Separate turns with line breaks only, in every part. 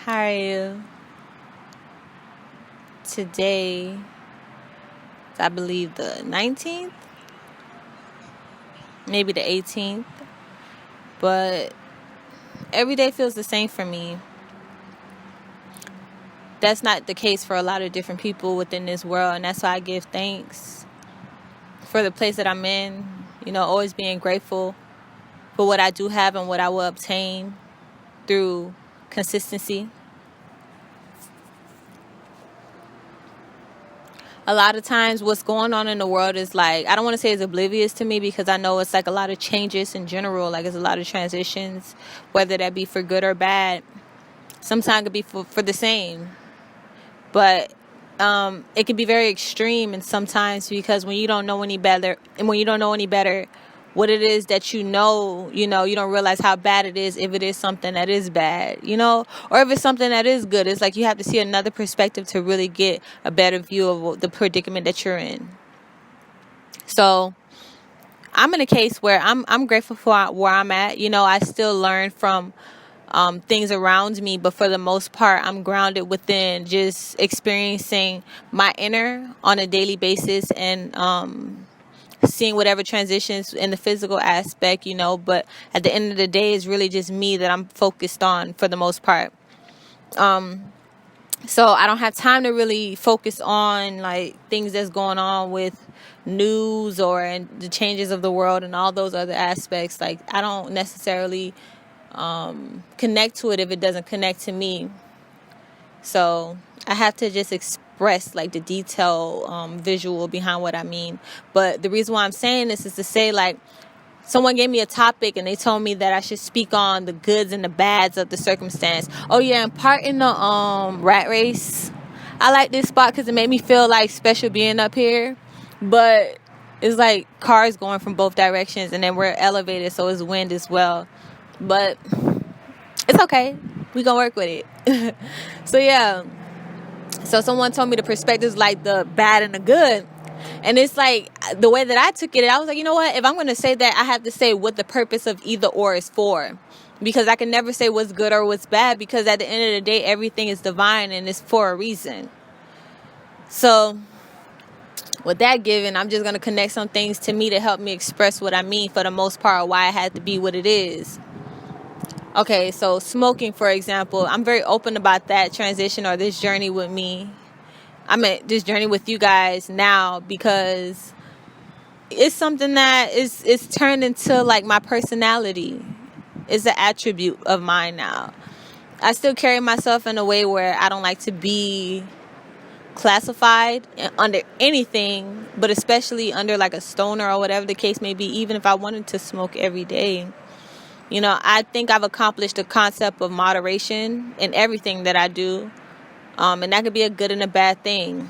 How are you? Today, I believe the 19th, maybe the 18th, but every day feels the same for me. That's not the case for a lot of different people within this world, and that's why I give thanks for the place that I'm in. Always being grateful for what I do have and what I will obtain through consistency. A lot of times what's going on in the world is like, I don't want to say it's oblivious to me, because I know it's like a lot of changes in general, like it's a lot of transitions, whether that be for good or bad. Sometimes it could be for the same, but it can be very extreme, and sometimes because when you don't know any better, what it is that you don't realize how bad it is if it is something that is bad, or if it's something that is good. It's like you have to see another perspective to really get a better view of the predicament that you're in. So I'm in a case where I'm grateful for where I'm at. I still learn from things around me, but for the most part, I'm grounded within just experiencing my inner on a daily basis, and seeing whatever transitions in the physical aspect, but at the end of the day, it's really just me that I'm focused on for the most part. So I don't have time to really focus on like things that's going on with news or and the changes of the world and all those other aspects. Like, I don't necessarily connect to it if it doesn't connect to me. So I have to just express like the detail, visual behind what I mean. But the reason why I'm saying this is to say, like, someone gave me a topic and they told me that I should speak on the goods and the bads of the circumstance. Oh yeah, and part in the rat race. I like this spot because it made me feel like special being up here. But it's like cars going from both directions, and then we're elevated, so it's wind as well. But it's okay. We gonna work with it. So yeah. So someone told me the perspectives like the bad and the good. And it's like the way that I took it, I was like, you know what? If I'm going to say that, I have to say what the purpose of either or is for. Because I can never say what's good or what's bad, because at the end of the day, everything is divine and it's for a reason. So with that given, I'm just going to connect some things to me to help me express what I mean for the most part, why it had to be what it is. Okay, so smoking, for example, I'm very open about that transition or this journey with me. I'm at this journey with you guys now because it's something that is turned into like my personality. It's an attribute of mine now. I still carry myself in a way where I don't like to be classified under anything, but especially under like a stoner or whatever the case may be, even if I wanted to smoke every day. I think I've accomplished the concept of moderation in everything that I do. And that could be a good and a bad thing.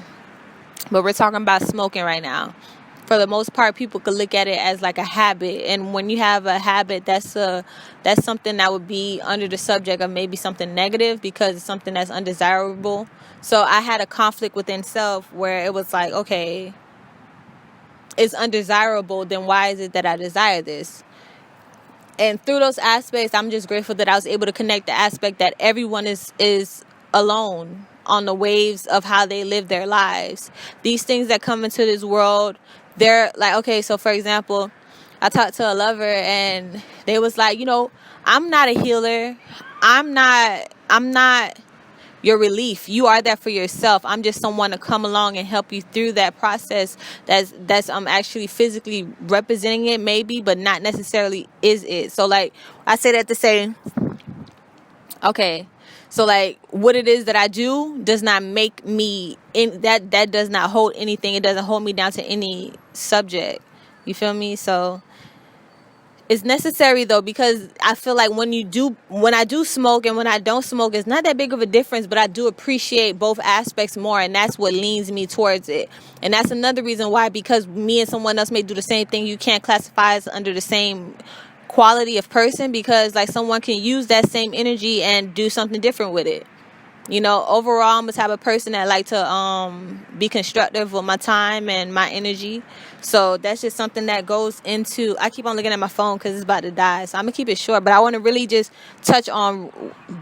But we're talking about smoking right now. For the most part, people could look at it as like a habit. And when you have a habit, that's something that would be under the subject of maybe something negative, because it's something that's undesirable. So I had a conflict within self where it was like, okay, it's undesirable, then why is it that I desire this? And through those aspects, I'm just grateful that I was able to connect the aspect that everyone is alone on the waves of how they live their lives. These things that come into this world, they're like, okay, so for example, I talked to a lover and they was like, I'm not a healer. I'm not your relief. You are that for yourself. I'm just someone to come along and help you through that process that's actually physically representing it maybe, but not necessarily is it. So like I say that to say, okay, so like what it is that I do does not make me in that does not hold anything. It doesn't hold me down to any subject. You feel me? So it's necessary though, because I feel like when I do smoke and when I don't smoke, it's not that big of a difference, but I do appreciate both aspects more, and that's what leans me towards it. And that's another reason why, because me and someone else may do the same thing, you can't classify us under the same quality of person, because like someone can use that same energy and do something different with it. Overall, I'm the type of person that like to be constructive with my time and my energy. So that's just something that goes into, I keep on looking at my phone because it's about to die. So I'm going to keep it short. But I want to really just touch on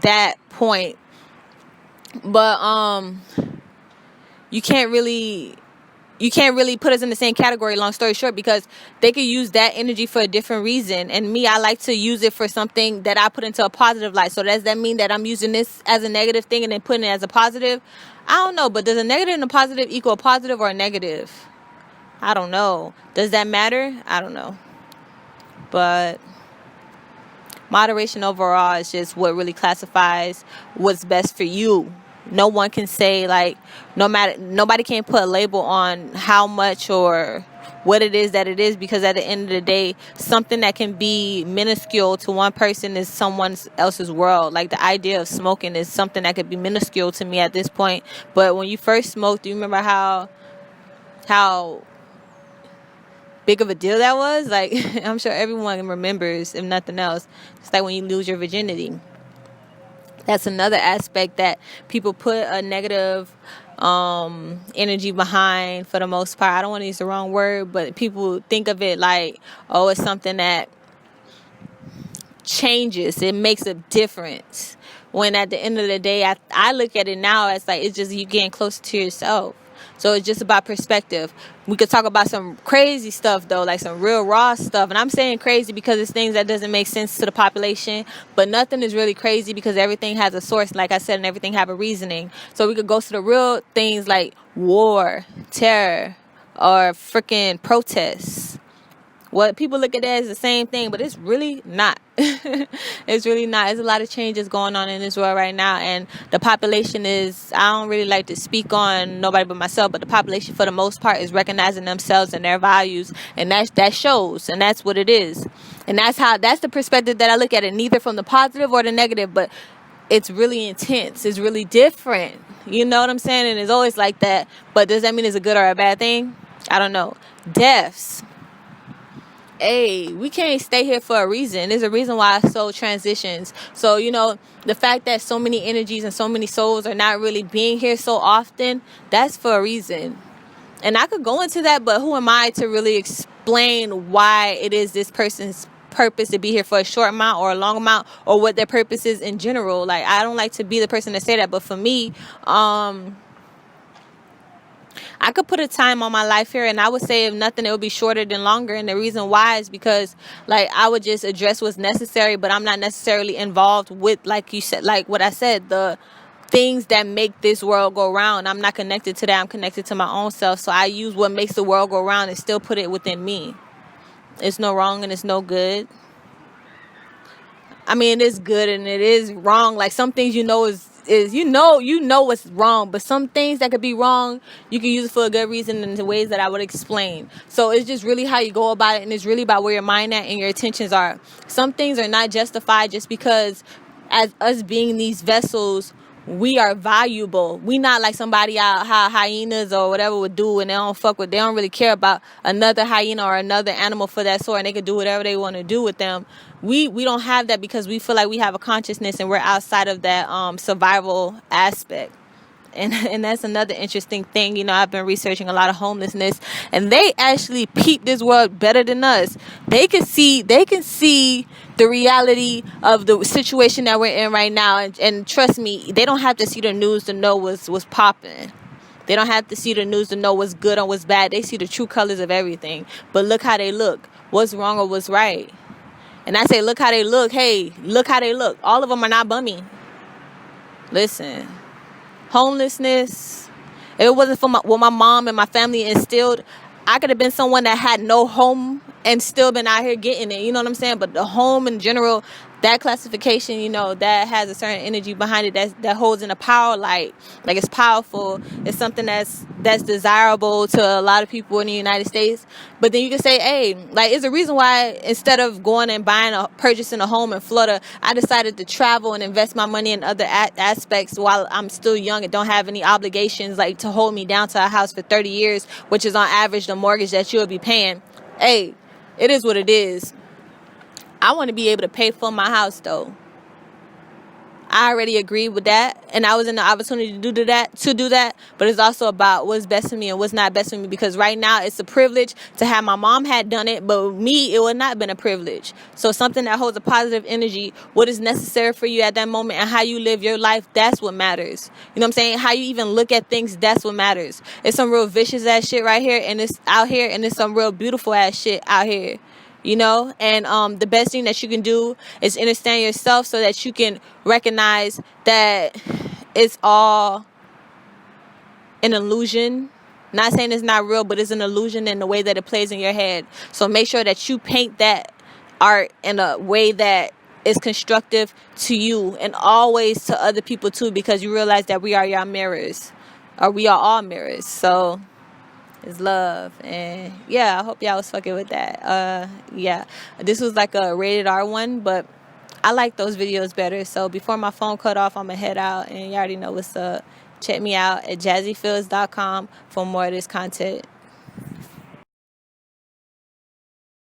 that point But you can't really put us in the same category, long story short, because they could use that energy for a different reason. And me, I like to use it for something that I put into a positive light. So does that mean that I'm using this as a negative thing and then putting it as a positive? I don't know. But does a negative and a positive equal a positive or a negative? I don't know. Does that matter? I don't know. But moderation overall is just what really classifies what's best for you. No one can say, like, nobody can put a label on how much or what it is that it is, because at the end of the day, something that can be minuscule to one person is someone else's world. Like the idea of smoking is something that could be minuscule to me at this point, but when you first smoked, do you remember how big of a deal that was? Like, I'm sure everyone remembers, if nothing else. It's like when you lose your virginity. That's another aspect that people put a negative energy behind, for the most part. I don't want to use the wrong word, but people think of it like, oh, it's something that changes, it makes a difference, when at the end of the day, I look at it now as like, it's just you getting closer to yourself. So it's just about perspective. We could talk about some crazy stuff though, like some real raw stuff, and I'm saying crazy because it's things that doesn't make sense to the population, but nothing is really crazy because everything has a source, like I said, and everything have a reasoning. So we could go to the real things like war, terror, or freaking protests. What people look at that as the same thing, but it's really not. It's really not. There's a lot of changes going on in this world right now, and the population is, I don't really like to speak on nobody but myself, but the population for the most part is recognizing themselves and their values, and that shows, and that's what it is. And that's the perspective that I look at it, neither from the positive or the negative, but it's really intense. It's really different. You know what I'm saying? And it's always like that. But does that mean it's a good or a bad thing? I don't know. Deaths. Hey, we can't stay here for a reason. There's a reason why soul transitions. So, the fact that so many energies and so many souls are not really being here so often, that's for a reason. And I could go into that, but who am I to really explain why it is this person's purpose to be here for a short amount or a long amount, or what their purpose is in general? Like, I don't like to be the person to say that, but for me, I could put a time on my life here, and I would say, if nothing, it would be shorter than longer. And the reason why is because, like, I would just address what's necessary, but I'm not necessarily involved with, like you said, like what I said, the things that make this world go round. I'm not connected to that. I'm connected to my own self. So I use what makes the world go round and still put it within me. It's no wrong and it's no good. I mean, it is good and it is wrong. Like, some things is you know what's wrong, but some things that could be wrong, you can use it for a good reason in the ways that I would explain. So it's just really how you go about it, and it's really about where your mind at and your intentions are. Some things are not justified just because, as us being these vessels, we are valuable. We not like somebody out how hyenas or whatever would do, and they don't really care about another hyena or another animal for that sort, and they can do whatever they want to do with them. We don't have that because we feel like we have a consciousness and we're outside of that survival aspect. And that's another interesting thing. I've been researching a lot of homelessness, and they actually peep this world better than us. They can see the reality of the situation that we're in right now. And trust me, they don't have to see the news to know what's popping. They don't have to see the news to know what's good or what's bad. They see the true colors of everything. But look how they look. What's wrong or what's right? And I say, look how they look. Hey, look how they look. All of them are not bummy. Listen. Homelessness, if it wasn't for what my mom and my family instilled, I could have been someone that had no home and still been out here getting it. You know what I'm saying? But the home in general, that classification, that has a certain energy behind it that holds in a power light. Like, it's powerful. It's something that's desirable to a lot of people in the United States. But then you can say, hey, like, it's a reason why instead of going and purchasing a home in Florida, I decided to travel and invest my money in other aspects while I'm still young and don't have any obligations like to hold me down to a house for 30 years, which is on average the mortgage that you'll be paying. Hey, it is what it is. I want to be able to pay for my house, though. I already agreed with that, and I was in the opportunity to do that. But it's also about what's best for me and what's not best for me, because right now it's a privilege to have my mom had done it, but with me it would not have been a privilege. So something that holds a positive energy, what is necessary for you at that moment, and how you live your life, that's what matters. You know what I'm saying? How you even look at things, that's what matters. It's some real vicious ass shit right here, and it's out here, and it's some real beautiful ass shit out here. And the best thing that you can do is understand yourself so that you can recognize that it's all an illusion. Not saying it's not real, but it's an illusion in the way that it plays in your head. So make sure that you paint that art in a way that is constructive to you and always to other people too, because you realize that we are your mirrors, or we are all mirrors. So it's love. And yeah, I hope y'all was fucking with that. Yeah, this was like a rated R one, but I like those videos better. So before my phone cut off, I'm gonna head out, and you already know what's up. Check me out at jazzyfields.com for more of this content.